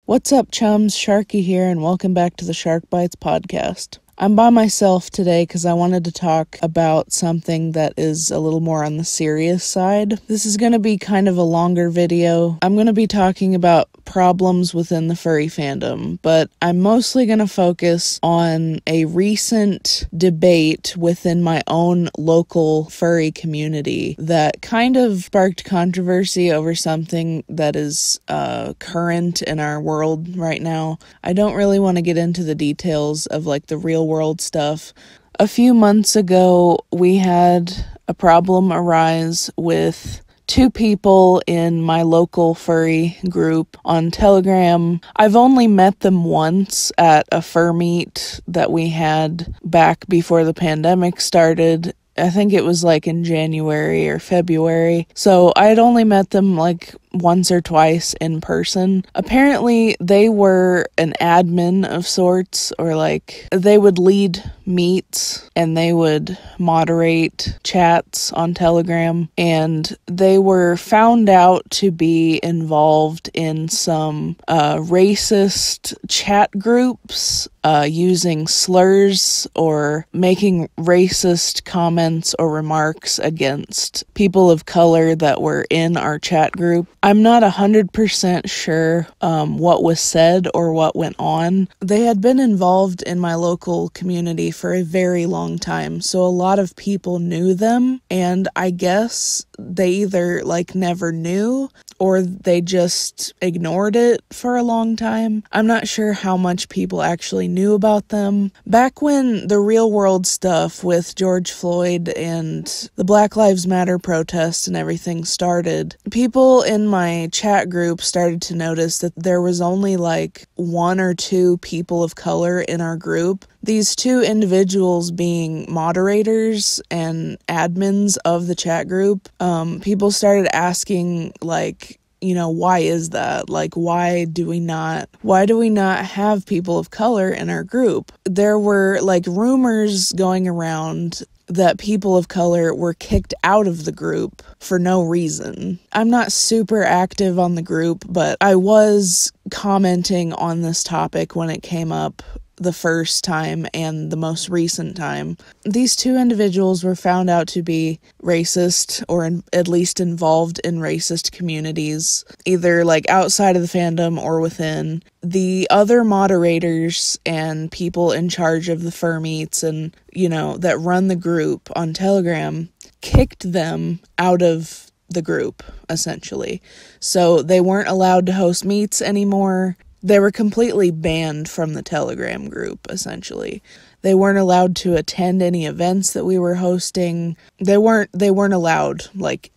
What's up, chums? Sharky here, and welcome back to the Shark Bites podcast. I'm by myself today because I wanted to talk about something that is a little more on the serious side. This is going to be kind of a longer video. I'm going to be talking about problems within the furry fandom, but I'm mostly going to focus on a recent debate within my own local furry community that kind of sparked controversy over something that is current in our world right now. I don't really want to get into the details of like the real world stuff. A few months ago, we had a problem arise with two people in my local furry group on Telegram. I've only met them once at a fur meet that we had back before the pandemic started. I think it was like in January or February. So I had only met them like once or twice in person. Apparently they were an admin of sorts, or like they would lead meets and they would moderate chats on Telegram, and they were found out to be involved in some racist chat groups, using slurs or making racist comments or remarks against people of color that were in our chat group. I'm not 100% sure what was said or what went on. They had been involved in my local community for a very long time, so a lot of people knew them, and I guess they either like never knew or they just ignored it for a long time. I'm not sure how much people actually knew about them. Back when the real world stuff with George Floyd and the Black Lives Matter protests and everything started, people in my chat group started to notice that there was only like one or two people of color in our group. These two individuals being moderators and admins of the chat group. People started asking like, you know, why is that? Like, why do we not have people of color in our group? There were like rumors going around that people of color were kicked out of the group for no reason. I'm not super active on the group, but I was commenting on this topic when it came up the first time and the most recent time. These two individuals were found out to be racist, or at least involved in racist communities, either like outside of the fandom or within. The other moderators and people in charge of the fur meets and, you know, that run the group on Telegram kicked them out of the group, essentially. So they weren't allowed to host meets anymore. They were completely banned from the Telegram group, essentially. They weren't allowed to attend any events that we were hosting. They weren't allowed, like,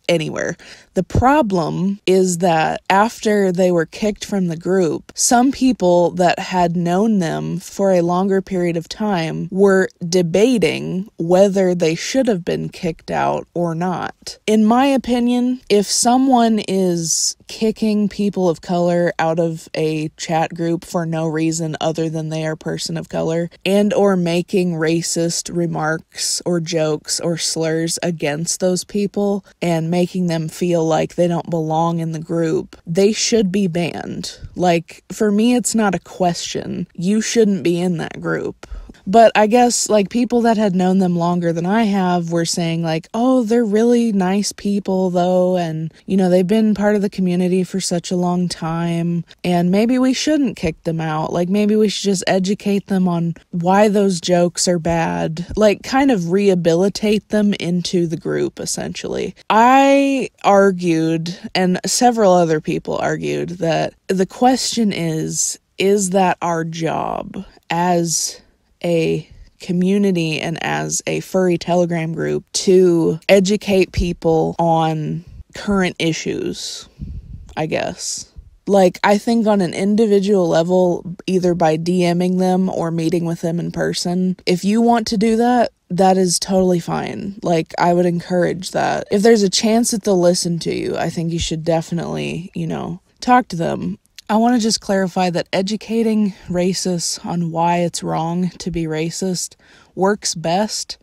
anywhere. The problem is that after they were kicked from the group, some people that had known them for a longer period of time were debating whether they should have been kicked out or not. In my opinion, if someone is kicking people of color out of a chat group for no reason other than they are a person of color, and or making racist remarks or jokes or slurs against those people and making them feel like they don't belong in the group, they should be banned. Like, for me, it's not a question. You shouldn't be in that group. But I guess, like, people that had known them longer than I have were saying, like, oh, they're really nice people, though, and, you know, they've been part of the community for such a long time, and maybe we shouldn't kick them out. Like, maybe we should just educate them on why those jokes are bad. Like, kind of rehabilitate them into the group, essentially. I argued, and several other people argued, that the question is that our job as a community and as a furry Telegram group to educate people on current issues, I guess. Like, I think on an individual level, either by DMing them or meeting with them in person, if you want to do that, that is totally fine. Like, I would encourage that. If there's a chance that they'll listen to you, I think you should definitely, you know, talk to them. I want to just clarify that educating racists on why it's wrong to be racist works best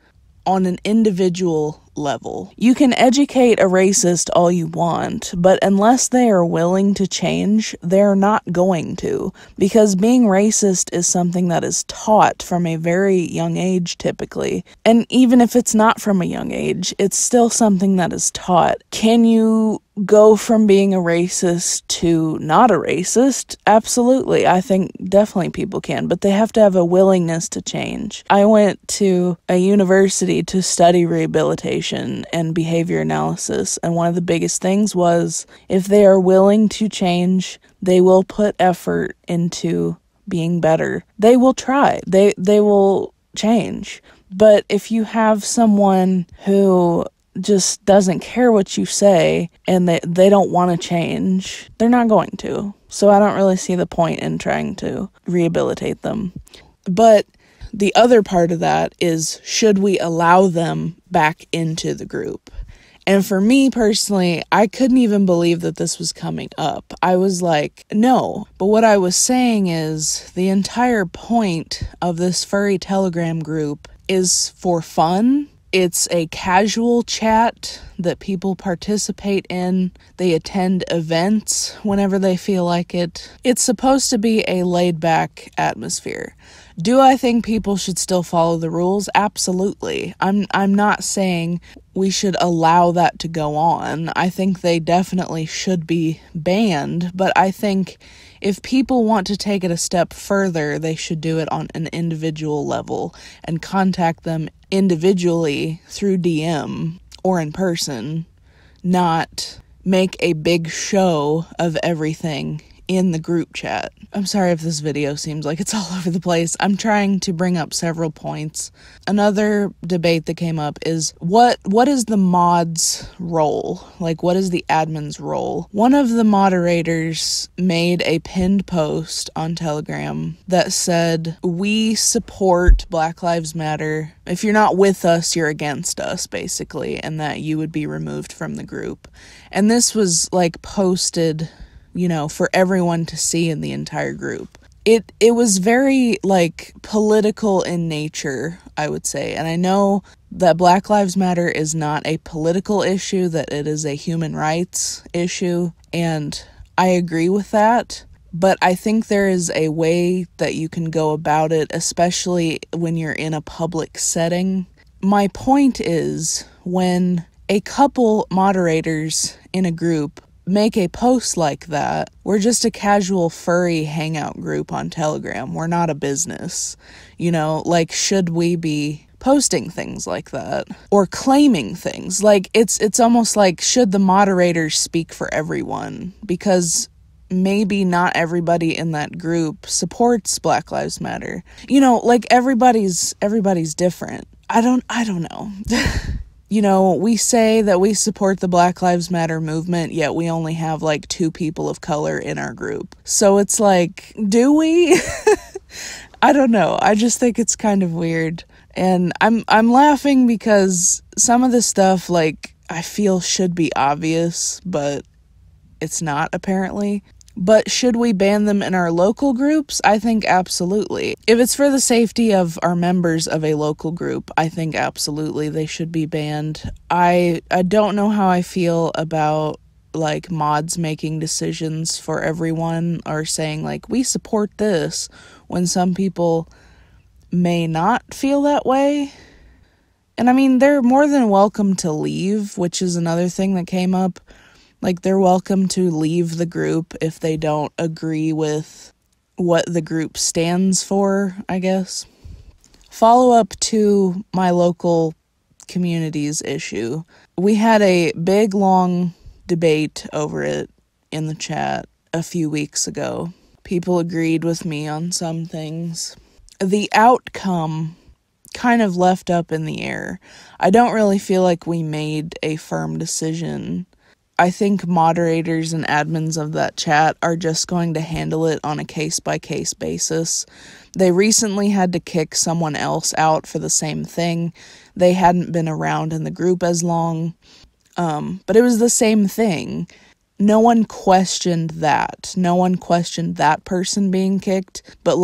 on an individual level. You can educate a racist all you want, but unless they are willing to change, they're not going to. Because being racist is something that is taught from a very young age, typically. And even if it's not from a young age, it's still something that is taught. Can you go from being a racist to not a racist? Absolutely. I think definitely people can, but they have to have a willingness to change. I went to a university to study rehabilitation and behavior analysis, and one of the biggest things was if they are willing to change, they will put effort into being better. They will try. They will change. But if you have someone who just doesn't care what you say and they don't want to change, they're not going to. So I don't really see the point in trying to rehabilitate them. But the other part of that is, should we allow them back into the group? And for me personally, I couldn't even believe that this was coming up. I was like, no. But what I was saying is, the entire point of this furry Telegram group is for fun. It's a casual chat that people participate in. They attend events whenever they feel like it. It's supposed to be a laid-back atmosphere. Do I think people should still follow the rules? Absolutely. I'm not saying we should allow that to go on. I think they definitely should be banned, but I think if people want to take it a step further, they should do it on an individual level and contact them individually through DM or in person, not make a big show of everything in the group chat. I'm sorry if this video seems like it's all over the place. I'm trying to bring up several points. Another debate that came up is what is the mod's role? Like, what is the admin's role? One of the moderators made a pinned post on Telegram that said, "We support Black Lives Matter. If you're not with us, you're against us," basically, and that you would be removed from the group. And this was like posted, for everyone to see in the entire group. It was very, political in nature, I would say. And I know that Black Lives Matter is not a political issue, that it is a human rights issue, and I agree with that. But I think there is a way that you can go about it, especially when you're in a public setting. My point is, when a couple moderators in a group make a post like that, we're just a casual furry hangout group on Telegram. We're not a business. Should we be posting things like that or claiming things? It's almost like, should the moderators speak for everyone? Because maybe not everybody in that group supports Black Lives Matter. Everybody's different. I don't know. We say that we support the Black Lives Matter movement, yet we only have 2 people of color in our group. So it's like, do we? I don't know. I just think it's kind of weird. And I'm laughing because some of the stuff, I feel should be obvious, but it's not, apparently. But should we ban them in our local groups? I think absolutely. If it's for the safety of our members of a local group, I think absolutely they should be banned. I don't know how I feel about mods making decisions for everyone, or saying we support this, when some people may not feel that way. And I mean, they're more than welcome to leave, which is another thing that came up. They're welcome to leave the group if they don't agree with what the group stands for, I guess. Follow up to my local community's issue. We had a big, long debate over it in the chat a few weeks ago. People agreed with me on some things. The outcome kind of left up in the air. I don't really feel like we made a firm decision. I think moderators and admins of that chat are just going to handle it on a case-by-case basis. They recently had to kick someone else out for the same thing. They hadn't been around in the group as long, but it was the same thing. No one questioned that. No one questioned that person being kicked, but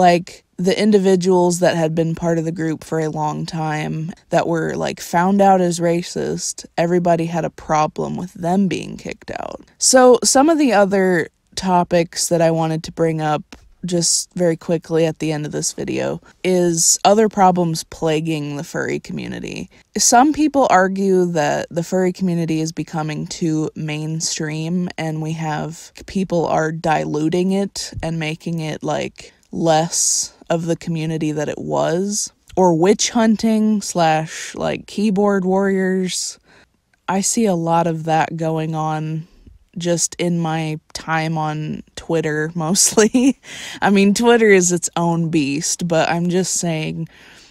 the individuals that had been part of the group for a long time that were like found out as racist, everybody had a problem with them being kicked out. So some of the other topics that I wanted to bring up just very quickly at the end of this video is other problems plaguing the furry community. Some people argue that the furry community is becoming too mainstream and people are diluting it and making it like less of the community that it was, or witch hunting / like keyboard warriors. I see a lot of that going on just in my time on Twitter mostly. I mean, Twitter is its own beast, but I'm just saying,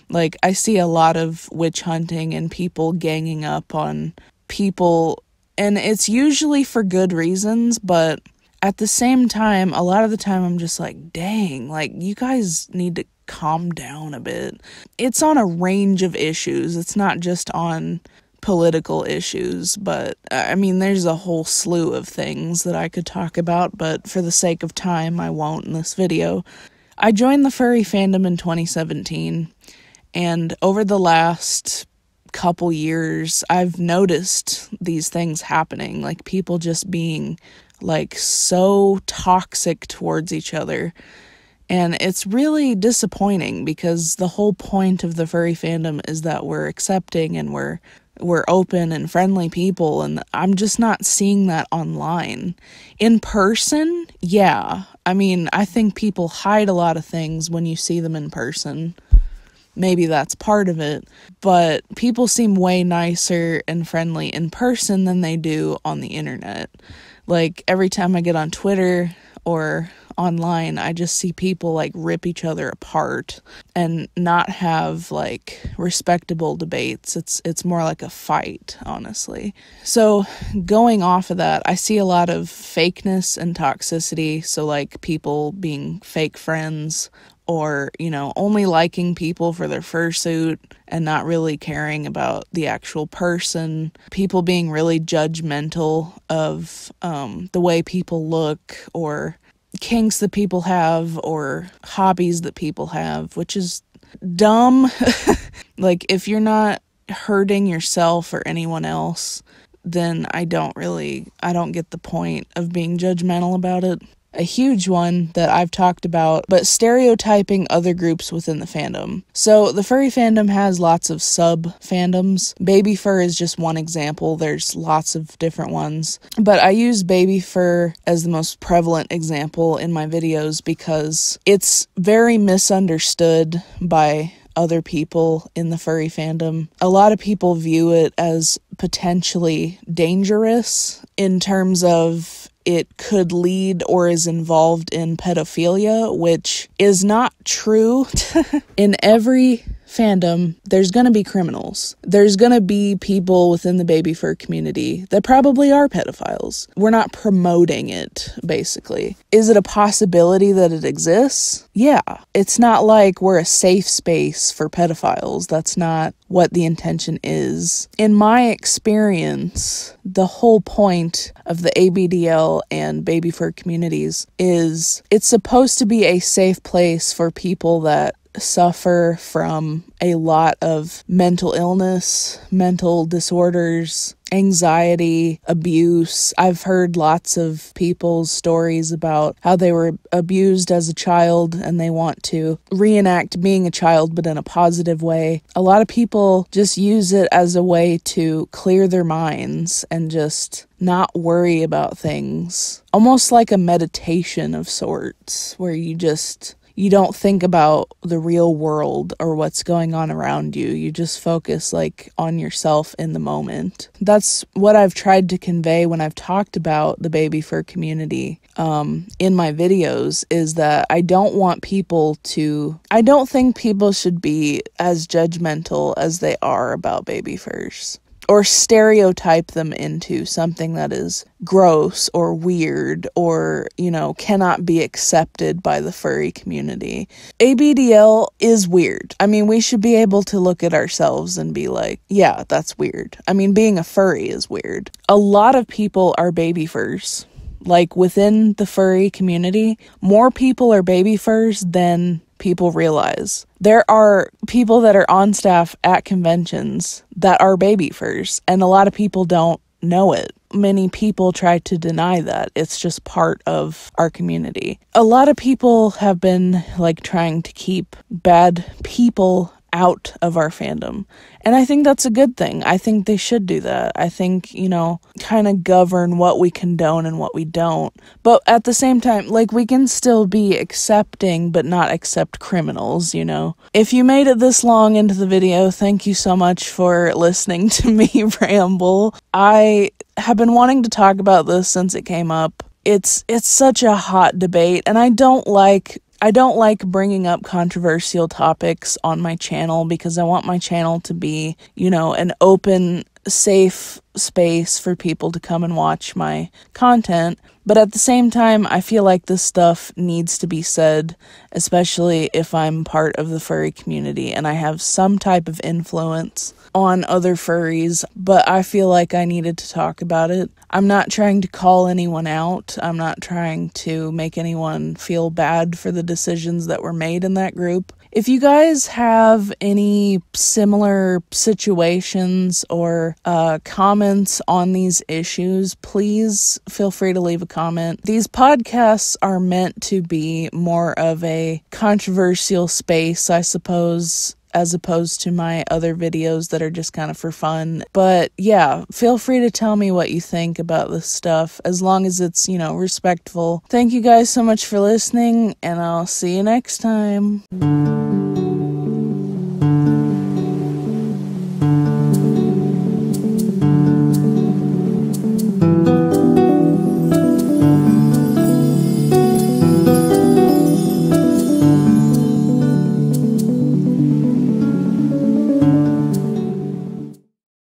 like, I see a lot of witch hunting and people ganging up on people, and it's usually for good reasons, but at the same time, a lot of the time I'm just like, dang, like, you guys need to calm down a bit. It's on a range of issues. It's not just on political issues, but I mean, there's a whole slew of things that I could talk about, but for the sake of time, I won't in this video. I joined the Furry Fandom in 2017, and over the last couple years, I've noticed these things happening, like people just being like so toxic towards each other. And it's really disappointing because the whole point of the furry fandom is that we're accepting and we're open and friendly people, and I'm just not seeing that online. In person, yeah. I mean, I think people hide a lot of things when you see them in person. Maybe that's part of it, but people seem way nicer and friendly in person than they do on the internet. Like, every time I get on Twitter or online, I just see people like rip each other apart and not have like respectable debates. It's more like a fight, honestly. So going off of that, I see a lot of fakeness and toxicity. So like people being fake friends, or, you know, only liking people for their fursuit and not really caring about the actual person. People being really judgmental of the way people look, or kinks that people have, or hobbies that people have, which is dumb. Like, if you're not hurting yourself or anyone else, then I don't get the point of being judgmental about it. A huge one that I've talked about, but stereotyping other groups within the fandom. So the furry fandom has lots of sub-fandoms. Baby fur is just one example. There's lots of different ones. But I use baby fur as the most prevalent example in my videos because it's very misunderstood by other people in the furry fandom. A lot of people view it as potentially dangerous in terms of it could lead or is involved in pedophilia, which is not true. In every fandom, there's gonna be criminals. There's gonna be people within the baby fur community that probably are pedophiles. We're not promoting it, basically. Is it a possibility that it exists? Yeah. It's not like we're a safe space for pedophiles. That's not what the intention is. In my experience, the whole point of the ABDL and baby fur communities is it's supposed to be a safe place for people that suffer from a lot of mental illness, mental disorders, anxiety, abuse. I've heard lots of people's stories about how they were abused as a child and they want to reenact being a child but in a positive way. A lot of people just use it as a way to clear their minds and just not worry about things. Almost like a meditation of sorts, where you don't think about the real world or what's going on around you. You just focus like on yourself in the moment. That's what I've tried to convey when I've talked about the baby fur community in my videos, is that I don't think people should be as judgmental as they are about baby furs, or stereotype them into something that is gross or weird or, cannot be accepted by the furry community. ABDL is weird. I mean, we should be able to look at ourselves and be like, yeah, that's weird. I mean, being a furry is weird. A lot of people are baby furs. Like, within the furry community, more people are baby furs than people realize. There are people that are on staff at conventions that are baby furs, and a lot of people don't know it. Many people try to deny that. It's just part of our community. A lot of people have been trying to keep bad people out of our fandom. And I think that's a good thing. I think they should do that. I think, kind of govern what we condone and what we don't. But at the same time, we can still be accepting, but not accept criminals, If you made it this long into the video, thank you so much for listening to me ramble. I have been wanting to talk about this since it came up. It's such a hot debate, and I don't like bringing up controversial topics on my channel because I want my channel to be, an open, safe space for people to come and watch my content. But at the same time, I feel like this stuff needs to be said, especially if I'm part of the furry community and I have some type of influence on other furries, but I feel like I needed to talk about it. I'm not trying to call anyone out. I'm not trying to make anyone feel bad for the decisions that were made in that group. If you guys have any similar situations or comments on these issues, please feel free to leave a comment. These podcasts are meant to be more of a controversial space, I suppose, as opposed to my other videos that are just kind of for fun. But yeah, feel free to tell me what you think about this stuff, as long as it's, respectful. Thank you guys so much for listening, and I'll see you next time.